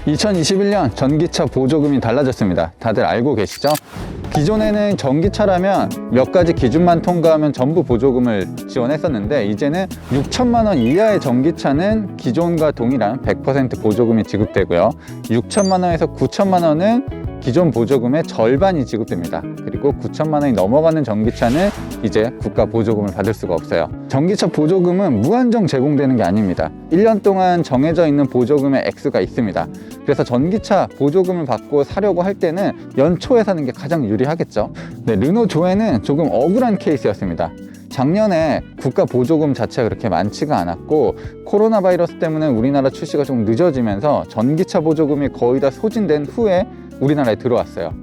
2021년 전기차 보조금이 달라졌습니다. 다들 알고 계시죠? 기존에는 전기차라면 몇 가지 기준만 통과하면 전부 보조금을 지원했었는데, 이제는 6천만 원 이하의 전기차는 기존과 동일한 100% 보조금이 지급되고요. 6천만 원에서 9천만 원은 기존 보조금의 절반이 지급됩니다. 그리고 9천만 원이 넘어가는 전기차는 이제 국가 보조금을 받을 수가 없어요. 전기차 보조금은 무한정 제공되는 게 아닙니다. 1년 동안 정해져 있는 보조금의 액수가 있습니다. 그래서 전기차 보조금을 받고 사려고 할 때는 연초에 사는 게 가장 유리하겠죠. 네, 르노 조에는 조금 억울한 케이스였습니다. 작년에 국가 보조금 자체가 그렇게 많지가 않았고, 코로나 바이러스 때문에 우리나라 출시가 좀 늦어지면서 전기차 보조금이 거의 다 소진된 후에 우리나라에 들어왔어요.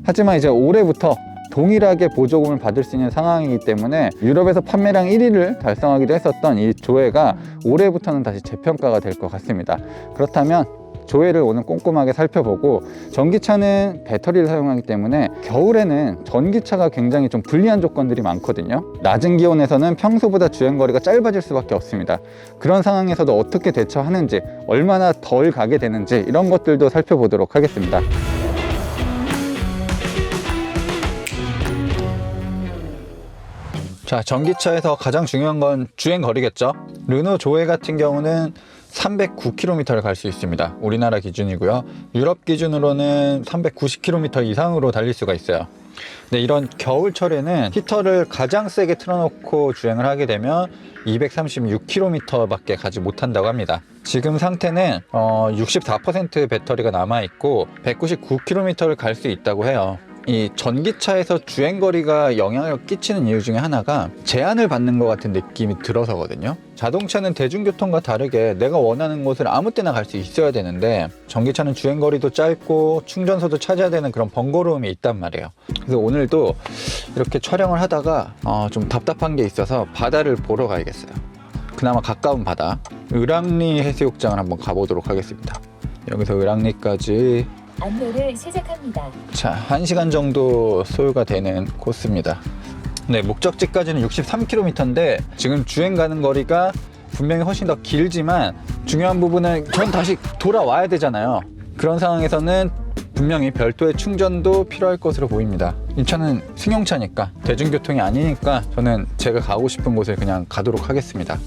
하지만 이제 올해부터 동일하게 보조금을 받을 수 있는 상황이기 때문에 유럽에서 판매량 1위를 달성하기도 했었던 이 조회가 올해부터는 다시 재평가가 될 것 같습니다. 그렇다면 조회를 오늘 꼼꼼하게 살펴보고, 전기차는 배터리를 사용하기 때문에 겨울에는 전기차가 굉장히 좀 불리한 조건들이 많거든요. 낮은 기온에서는 평소보다 주행거리가 짧아질 수밖에 없습니다. 그런 상황에서도 어떻게 대처하는지, 얼마나 덜 가게 되는지, 이런 것들도 살펴보도록 하겠습니다. 자, 전기차에서 가장 중요한 건 주행거리겠죠. 르노 조에 같은 경우는 309km를 갈 수 있습니다. 우리나라 기준이고요. 유럽 기준으로는 390km 이상으로 달릴 수가 있어요. 근데 이런 겨울철에는 히터를 가장 세게 틀어놓고 주행을 하게 되면 236km 밖에 가지 못한다고 합니다. 지금 상태는 64% 배터리가 남아있고 199km를 갈 수 있다고 해요. 이 전기차에서 주행거리가 영향을 끼치는 이유 중에 하나가 제한을 받는 것 같은 느낌이 들어서거든요. 자동차는 대중교통과 다르게 내가 원하는 곳을 아무 때나 갈 수 있어야 되는데, 전기차는 주행거리도 짧고 충전소도 찾아야 되는 그런 번거로움이 있단 말이에요. 그래서 오늘도 이렇게 촬영을 하다가 좀 답답한 게 있어서 바다를 보러 가야겠어요. 그나마 가까운 바다, 을왕리 해수욕장을 한번 가보도록 하겠습니다. 여기서 을왕리까지 안내를 시작합니다. 자, 1시간 정도 소요가 되는 코스입니다. 네, 목적지까지는 63km인데 지금 주행 가는 거리가 분명히 훨씬 더 길지만, 중요한 부분은 전 다시 돌아와야 되잖아요. 그런 상황에서는 분명히 별도의 충전도 필요할 것으로 보입니다. 이 차는 승용차니까, 대중교통이 아니니까 저는 제가 가고 싶은 곳에 그냥 가도록 하겠습니다.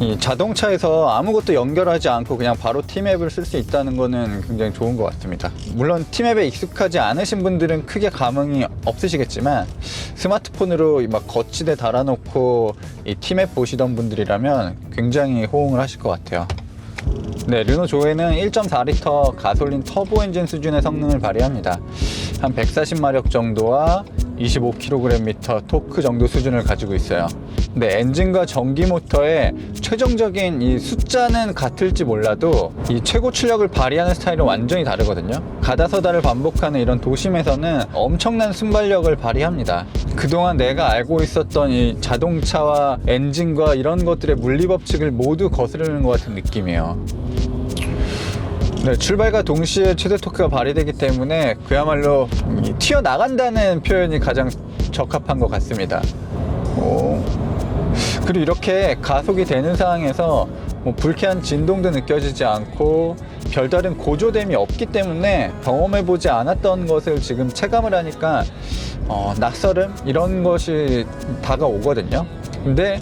이 자동차에서 아무것도 연결하지 않고 그냥 바로 티맵을 쓸 수 있다는 거는 굉장히 좋은 것 같습니다. 물론 티맵에 익숙하지 않으신 분들은 크게 감흥이 없으시겠지만, 스마트폰으로 막 거치대 달아놓고 이 티맵 보시던 분들이라면 굉장히 호응을 하실 것 같아요. 네, 르노 조에는 1.4L 가솔린 터보 엔진 수준의 성능을 발휘합니다. 한 140마력 정도와 25kgm 토크 정도 수준을 가지고 있어요. 근데 엔진과 전기 모터의 최종적인 이 숫자는 같을지 몰라도 이 최고 출력을 발휘하는 스타일은 완전히 다르거든요. 가다서다를 반복하는 이런 도심에서는 엄청난 순발력을 발휘합니다. 그동안 내가 알고 있었던 이 자동차와 엔진과 이런 것들의 물리법칙을 모두 거스르는 것 같은 느낌이에요. 네, 출발과 동시에 최대 토크가 발휘되기 때문에 그야말로 튀어나간다는 표현이 가장 적합한 것 같습니다. 그리고 이렇게 가속이 되는 상황에서 불쾌한 진동도 느껴지지 않고 별다른 고조됨이 없기 때문에 경험해보지 않았던 것을 지금 체감을 하니까 낯설음? 이런 것이 다가오거든요. 근데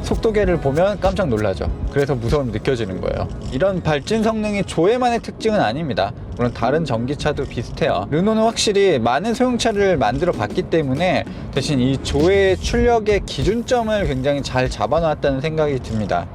속도계를 보면 깜짝 놀라죠. 그래서 무서움이 느껴지는 거예요. 이런 발진 성능이 조에만의 특징은 아닙니다. 물론 다른 전기차도 비슷해요. 르노는 확실히 많은 소형차를 만들어 봤기 때문에 대신 이 조의 출력의 기준점을 굉장히 잘 잡아놨다는 생각이 듭니다.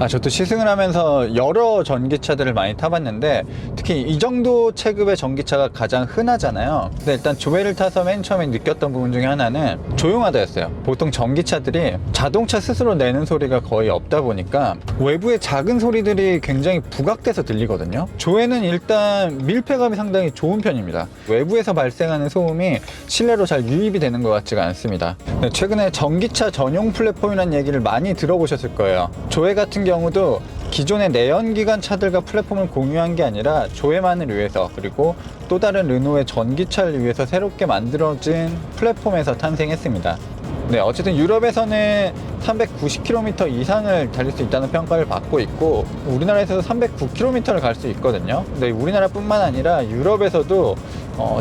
저도 시승을 하면서 여러 전기차들을 많이 타봤는데, 특히 이 정도 체급의 전기차가 가장 흔하잖아요. 근데 일단 조회를 타서 맨 처음에 느꼈던 부분 중에 하나는 조용하다였어요. 보통 전기차들이 자동차 스스로 내는 소리가 거의 없다 보니까 외부의 작은 소리들이 굉장히 부각돼서 들리거든요. 조회는 일단 밀폐감이 상당히 좋은 편입니다. 외부에서 발생하는 소음이 실내로 잘 유입이 되는 것 같지가 않습니다. 최근에 전기차 전용 플랫폼이라는 얘기를 많이 들어보셨을 거예요. 조회 같은 경우도 기존의 내연기관 차들과 플랫폼을 공유한 게 아니라 조회만을 위해서, 그리고 또 다른 르노의 전기차를 위해서 새롭게 만들어진 플랫폼에서 탄생했습니다. 네, 어쨌든 유럽에서는 390km 이상을 달릴 수 있다는 평가를 받고 있고 우리나라에서도 309km를 갈 수 있거든요. 근데 우리나라뿐만 아니라 유럽에서도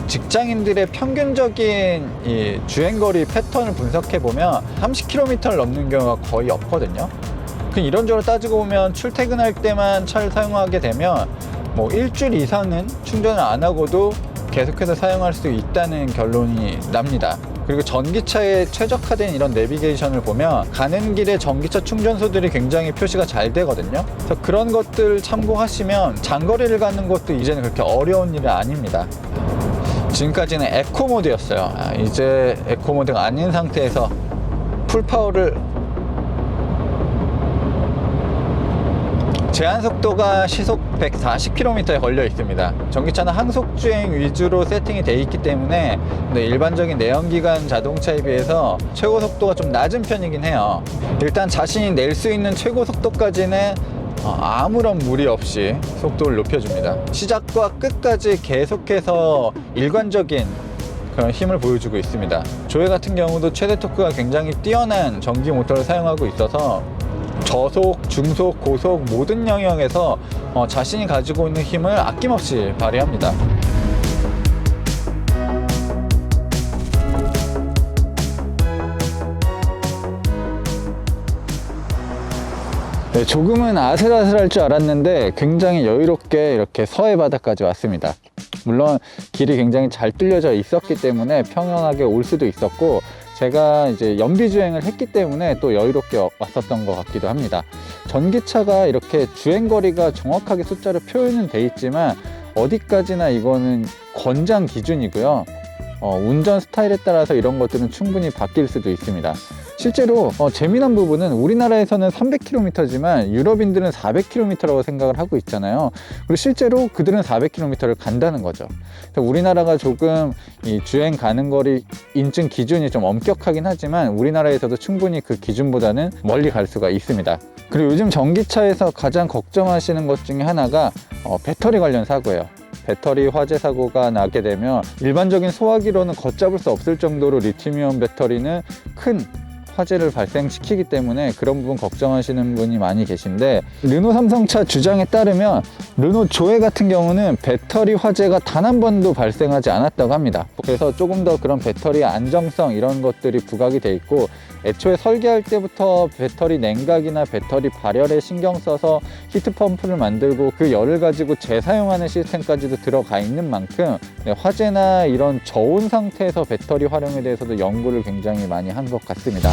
직장인들의 평균적인 이 주행거리 패턴을 분석해 보면 30km를 넘는 경우가 거의 없거든요. 이런저런 따지고 보면 출퇴근할 때만 차를 사용하게 되면 뭐 일주일 이상은 충전을 안 하고도 계속해서 사용할 수 있다는 결론이 납니다. 그리고 전기차에 최적화된 이런 내비게이션을 보면 가는 길에 전기차 충전소들이 굉장히 표시가 잘 되거든요. 그래서 그런 것들 참고하시면 장거리를 가는 것도 이제는 그렇게 어려운 일이 아닙니다. 지금까지는 에코 모드였어요. 이제 에코 모드가 아닌 상태에서 풀파워를 제한 속도가 시속 140km에 걸려 있습니다. 전기차는 항속주행 위주로 세팅이 되어 있기 때문에 일반적인 내연기관 자동차에 비해서 최고 속도가 좀 낮은 편이긴 해요. 일단 자신이 낼 수 있는 최고 속도까지는 아무런 무리 없이 속도를 높여줍니다. 시작과 끝까지 계속해서 일관적인 그런 힘을 보여주고 있습니다. 조회 같은 경우도 최대 토크가 굉장히 뛰어난 전기 모터를 사용하고 있어서 저속, 중속, 고속 모든 영역에서 자신이 가지고 있는 힘을 아낌없이 발휘합니다. 네, 조금은 아슬아슬할 줄 알았는데 굉장히 여유롭게 이렇게 서해 바다까지 왔습니다. 물론 길이 굉장히 잘 뚫려져 있었기 때문에 평행하게 올 수도 있었고 제가 이제 연비 주행을 했기 때문에 또 여유롭게 왔었던 것 같기도 합니다. 전기차가 이렇게 주행거리가 정확하게 숫자로 표현은 돼 있지만 어디까지나 이거는 권장 기준이고요. 운전 스타일에 따라서 이런 것들은 충분히 바뀔 수도 있습니다. 실제로 재미난 부분은 우리나라에서는 300km지만 유럽인들은 400km라고 생각을 하고 있잖아요. 그리고 실제로 그들은 400km를 간다는 거죠. 우리나라가 조금 이 주행 가는 거리 인증 기준이 좀 엄격하긴 하지만 우리나라에서도 충분히 그 기준보다는 멀리 갈 수가 있습니다. 그리고 요즘 전기차에서 가장 걱정하시는 것 중에 하나가 배터리 관련 사고예요. 배터리 화재 사고가 나게 되면 일반적인 소화기로는 걷잡을 수 없을 정도로 리튬이온 배터리는 큰 화재를 발생시키기 때문에 그런 부분 걱정하시는 분이 많이 계신데 르노 삼성차 주장에 따르면 르노 조에 같은 경우는 배터리 화재가 단 한 번도 발생하지 않았다고 합니다. 그래서 조금 더 그런 배터리의 안정성 이런 것들이 부각이 돼 있고 애초에 설계할 때부터 배터리 냉각이나 배터리 발열에 신경 써서 히트펌프를 만들고 그 열을 가지고 재사용하는 시스템까지도 들어가 있는 만큼 화재나 이런 저온 상태에서 배터리 활용에 대해서도 연구를 굉장히 많이 한 것 같습니다.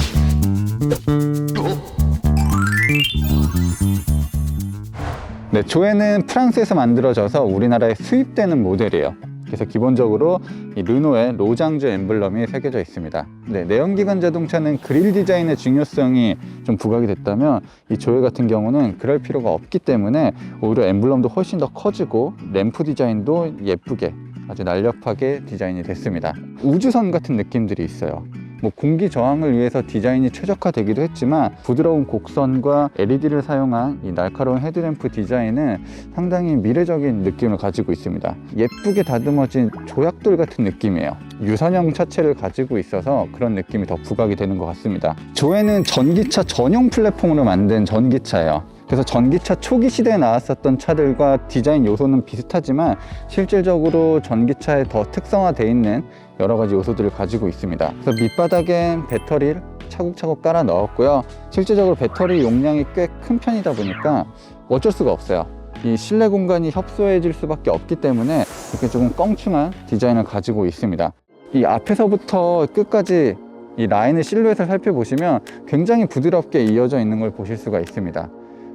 네, 조에는 프랑스에서 만들어져서 우리나라에 수입되는 모델이에요. 그래서 기본적으로 이 르노의 로장주 엠블럼이 새겨져 있습니다. 네, 내연기관 자동차는 그릴 디자인의 중요성이 좀 부각이 됐다면 이 조에 같은 경우는 그럴 필요가 없기 때문에 오히려 엠블럼도 훨씬 더 커지고 램프 디자인도 예쁘게 아주 날렵하게 디자인이 됐습니다. 우주선 같은 느낌들이 있어요. 공기 저항을 위해서 디자인이 최적화되기도 했지만 부드러운 곡선과 LED를 사용한 이 날카로운 헤드램프 디자인은 상당히 미래적인 느낌을 가지고 있습니다. 예쁘게 다듬어진 조약돌 같은 느낌이에요. 유선형 차체를 가지고 있어서 그런 느낌이 더 부각이 되는 것 같습니다. 조에는 전기차 전용 플랫폼으로 만든 전기차예요. 그래서 전기차 초기 시대에 나왔었던 차들과 디자인 요소는 비슷하지만 실질적으로 전기차에 더 특성화되어 있는 여러 가지 요소들을 가지고 있습니다. 그래서 밑바닥엔 배터리를 차곡차곡 깔아 넣었고요. 실제적으로 배터리 용량이 꽤 큰 편이다 보니까 어쩔 수가 없어요. 이 실내 공간이 협소해질 수밖에 없기 때문에 이렇게 조금 껑충한 디자인을 가지고 있습니다. 이 앞에서부터 끝까지 이 라인의 실루엣을 살펴보시면 굉장히 부드럽게 이어져 있는 걸 보실 수가 있습니다.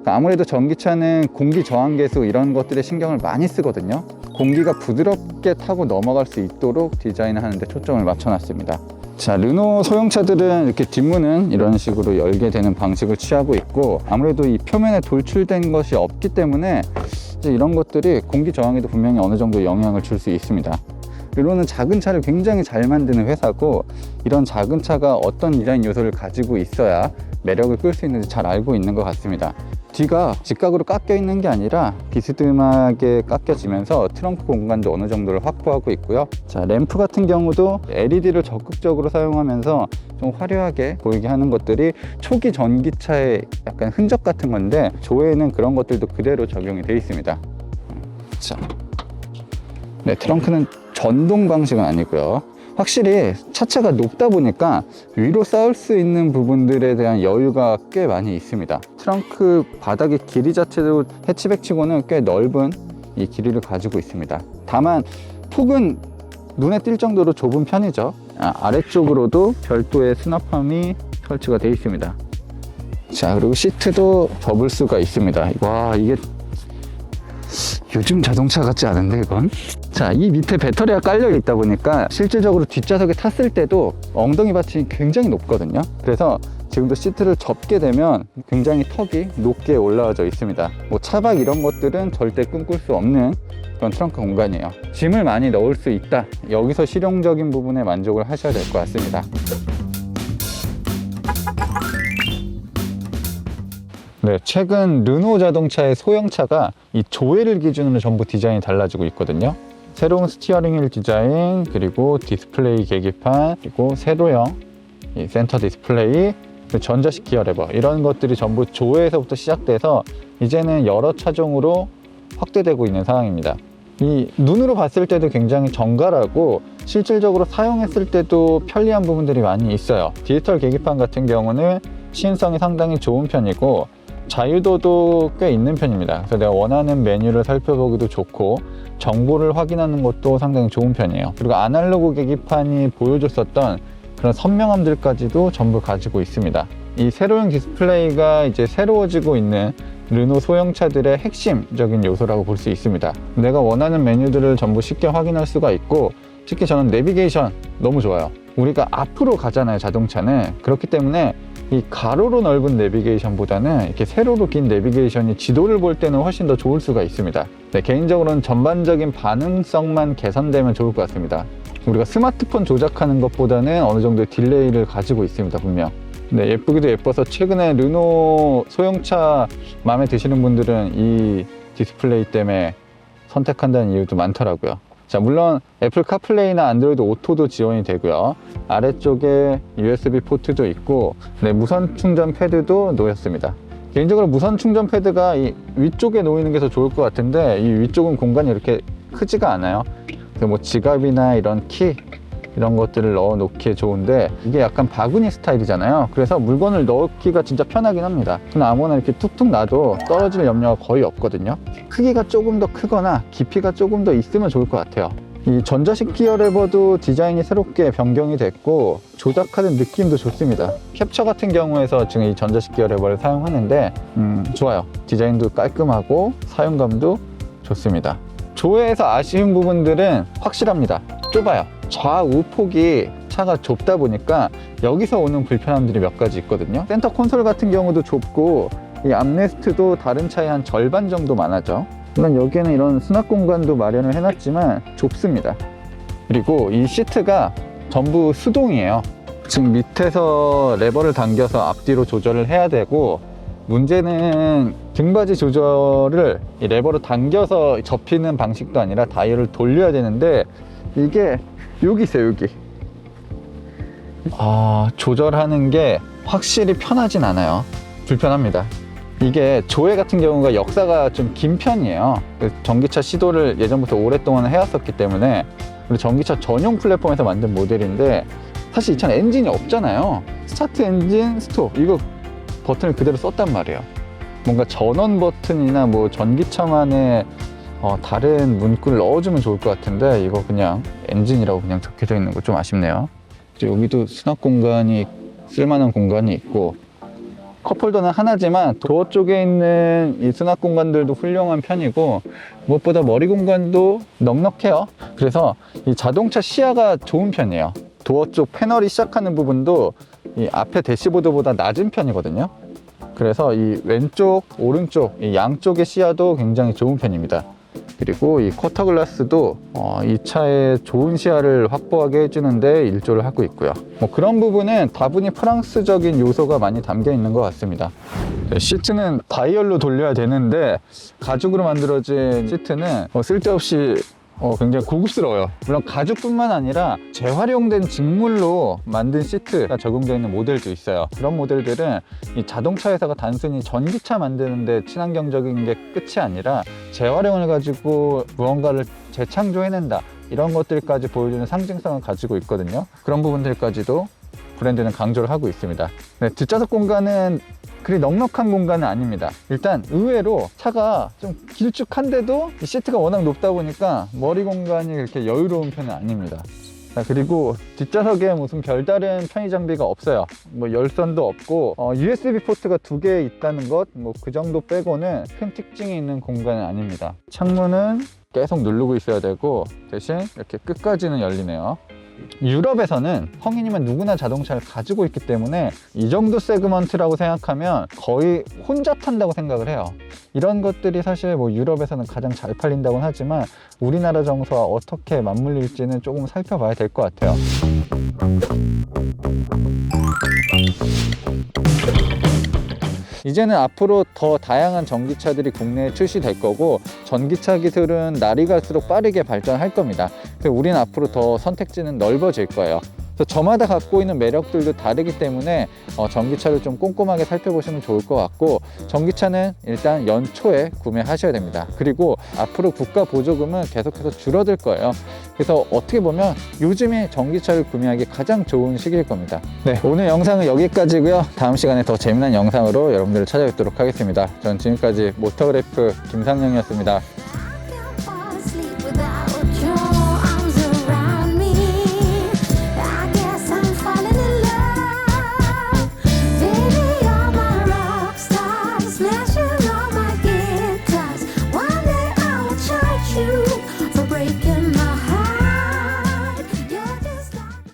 아무래도 전기차는 공기 저항 계수 이런 것들에 신경을 많이 쓰거든요. 공기가 부드럽게 타고 넘어갈 수 있도록 디자인을 하는데 초점을 맞춰놨습니다. 자, 르노 소형차들은 이렇게 뒷문은 이런 식으로 열게 되는 방식을 취하고 있고 아무래도 이 표면에 돌출된 것이 없기 때문에 이제 이런 것들이 공기 저항에도 분명히 어느 정도 영향을 줄 수 있습니다. 르노는 작은 차를 굉장히 잘 만드는 회사고 이런 작은 차가 어떤 디자인 요소를 가지고 있어야 매력을 끌 수 있는지 잘 알고 있는 것 같습니다. 뒤가 직각으로 깎여 있는 게 아니라 비스듬하게 깎여지면서 트렁크 공간도 어느 정도를 확보하고 있고요. 자, 램프 같은 경우도 LED를 적극적으로 사용하면서 좀 화려하게 보이게 하는 것들이 초기 전기차의 약간 흔적 같은 건데 조회에는 그런 것들도 그대로 적용이 되어 있습니다. 자, 네, 트렁크는 전동 방식은 아니고요. 확실히 차체가 높다 보니까 위로 쌓을 수 있는 부분들에 대한 여유가 꽤 많이 있습니다. 트렁크 바닥의 길이 자체도 해치백 치고는 꽤 넓은 이 길이를 가지고 있습니다. 다만 폭은 눈에 띌 정도로 좁은 편이죠. 아래쪽으로도 별도의 수납함이 설치가 되어 있습니다. 자, 그리고 시트도 접을 수가 있습니다. 와, 이게 요즘 자동차 같지 않은데 이건? 자, 이 밑에 배터리가 깔려 있다 보니까 실질적으로 뒷좌석에 탔을 때도 엉덩이 받침이 굉장히 높거든요. 그래서 지금도 시트를 접게 되면 굉장히 턱이 높게 올라와져 있습니다. 뭐 차박 이런 것들은 절대 꿈꿀 수 없는 그런 트렁크 공간이에요. 짐을 많이 넣을 수 있다. 여기서 실용적인 부분에 만족을 하셔야 될 것 같습니다. 네, 최근 르노 자동차의 소형차가 이 조회를 기준으로 전부 디자인이 달라지고 있거든요. 새로운 스티어링 휠 디자인, 그리고 디스플레이 계기판, 그리고 세로형 이 센터 디스플레이, 전자식 기어 레버, 이런 것들이 전부 조회에서부터 시작돼서 이제는 여러 차종으로 확대되고 있는 상황입니다. 이 눈으로 봤을 때도 굉장히 정갈하고 실질적으로 사용했을 때도 편리한 부분들이 많이 있어요. 디지털 계기판 같은 경우는 시인성이 상당히 좋은 편이고 자유도도 꽤 있는 편입니다. 그래서 내가 원하는 메뉴를 살펴보기도 좋고 정보를 확인하는 것도 상당히 좋은 편이에요. 그리고 아날로그 계기판이 보여줬었던 그런 선명함들까지도 전부 가지고 있습니다. 이 세로형 디스플레이가 이제 새로워지고 있는 르노 소형차들의 핵심적인 요소라고 볼 수 있습니다. 내가 원하는 메뉴들을 전부 쉽게 확인할 수가 있고, 특히 저는 내비게이션 너무 좋아요. 우리가 앞으로 가잖아요, 자동차는. 그렇기 때문에 이 가로로 넓은 내비게이션보다는 이렇게 세로로 긴 내비게이션이 지도를 볼 때는 훨씬 더 좋을 수가 있습니다. 네, 개인적으로는 전반적인 반응성만 개선되면 좋을 것 같습니다. 우리가 스마트폰 조작하는 것보다는 어느 정도의 딜레이를 가지고 있습니다, 분명. 네, 예쁘기도 예뻐서 최근에 르노 소형차 마음에 드시는 분들은 이 디스플레이 때문에 선택한다는 이유도 많더라고요. 자, 물론 애플 카플레이나 안드로이드 오토도 지원이 되고요. 아래쪽에 USB 포트도 있고, 네, 무선 충전 패드도 놓였습니다. 개인적으로 무선 충전 패드가 이 위쪽에 놓이는 게 더 좋을 것 같은데, 이 위쪽은 공간이 이렇게 크지가 않아요. 그래서 뭐 지갑이나 이런 키 이런 것들을 넣어 놓기에 좋은데, 이게 약간 바구니 스타일이잖아요. 그래서 물건을 넣기가 진짜 편하긴 합니다. 그냥 아무거나 이렇게 툭툭 놔도 떨어질 염려가 거의 없거든요. 크기가 조금 더 크거나 깊이가 조금 더 있으면 좋을 것 같아요. 이 전자식 기어 레버도 디자인이 새롭게 변경이 됐고 조작하는 느낌도 좋습니다. 캡처 같은 경우에서 지금 이 전자식 기어 레버를 사용하는데 좋아요. 디자인도 깔끔하고 사용감도 좋습니다. 조회에서 아쉬운 부분들은 확실합니다. 좁아요. 좌우 폭이 차가 좁다 보니까 여기서 오는 불편함들이 몇 가지 있거든요. 센터 콘솔 같은 경우도 좁고 이 암레스트도 다른 차의 한 절반 정도 많아져. 물론 여기에는 이런 수납 공간도 마련을 해놨지만 좁습니다. 그리고 이 시트가 전부 수동이에요. 지금 밑에서 레버를 당겨서 앞뒤로 조절을 해야 되고, 문제는 등받이 조절을 이 레버로 당겨서 접히는 방식도 아니라 다이얼을 돌려야 되는데, 이게 여기 있어요, 여기. 조절하는 게 확실히 편하진 않아요. 불편합니다. 이게 조회 같은 경우가 역사가 좀 긴 편이에요. 전기차 시도를 예전부터 오랫동안 해왔었기 때문에, 그리고 전기차 전용 플랫폼에서 만든 모델인데, 사실 이 차는 엔진이 없잖아요. 스타트 엔진, 스톱, 이거 버튼을 그대로 썼단 말이에요. 뭔가 전원 버튼이나 뭐 전기차만의 다른 문구를 넣어주면 좋을 것 같은데, 이거 그냥 엔진이라고 그냥 적혀져 있는 거 좀 아쉽네요. 여기도 수납 공간이, 쓸만한 공간이 있고, 컵홀더는 하나지만 도어 쪽에 있는 이 수납 공간들도 훌륭한 편이고, 무엇보다 머리 공간도 넉넉해요. 그래서 이 자동차 시야가 좋은 편이에요. 도어 쪽 패널이 시작하는 부분도 이 앞에 대시보드보다 낮은 편이거든요. 그래서 이 왼쪽, 오른쪽 이 양쪽의 시야도 굉장히 좋은 편입니다. 그리고 이 쿼터 글라스도 이 차의 좋은 시야를 확보하게 해주는데 일조를 하고 있고요. 뭐 그런 부분은 다분히 프랑스적인 요소가 많이 담겨 있는 것 같습니다. 시트는 다이얼로 돌려야 되는데 가죽으로 만들어진 시트는 쓸데없이 굉장히 고급스러워요. 물론 가죽뿐만 아니라 재활용된 직물로 만든 시트가 적용되어 있는 모델도 있어요. 그런 모델들은 이 자동차 회사가 단순히 전기차 만드는데 친환경적인 게 끝이 아니라 재활용을 가지고 무언가를 재창조해낸다, 이런 것들까지 보여주는 상징성을 가지고 있거든요. 그런 부분들까지도 브랜드는 강조를 하고 있습니다. 네, 뒷좌석 공간은 그리 넉넉한 공간은 아닙니다. 일단 의외로 차가 좀 길쭉한데도 이 시트가 워낙 높다 보니까 머리 공간이 그렇게 여유로운 편은 아닙니다. 자, 그리고 뒷좌석에 무슨 별다른 편의 장비가 없어요. 뭐 열선도 없고 USB 포트가 2개 있다는 것, 뭐 그 정도 빼고는 큰 특징이 있는 공간은 아닙니다. 창문은 계속 누르고 있어야 되고 대신 이렇게 끝까지는 열리네요. 유럽에서는 성인이면 누구나 자동차를 가지고 있기 때문에 이 정도 세그먼트라고 생각하면 거의 혼자 탄다고 생각을 해요. 이런 것들이 사실 뭐 유럽에서는 가장 잘 팔린다고는 하지만 우리나라 정서와 어떻게 맞물릴지는 조금 살펴봐야 될 것 같아요. 이제는 앞으로 더 다양한 전기차들이 국내에 출시될 거고 전기차 기술은 날이 갈수록 빠르게 발전할 겁니다. 그래서 우리는 앞으로 더 선택지는 넓어질 거예요. 그래서 저마다 갖고 있는 매력들도 다르기 때문에 전기차를 좀 꼼꼼하게 살펴보시면 좋을 것 같고, 전기차는 일단 연초에 구매하셔야 됩니다. 그리고 앞으로 국가 보조금은 계속해서 줄어들 거예요. 그래서 어떻게 보면 요즘에 전기차를 구매하기 가장 좋은 시기일 겁니다. 네, 오늘 영상은 여기까지고요. 다음 시간에 더 재미난 영상으로 여러분들을 찾아뵙도록 하겠습니다. 전 지금까지 모터그래프 김상영이었습니다.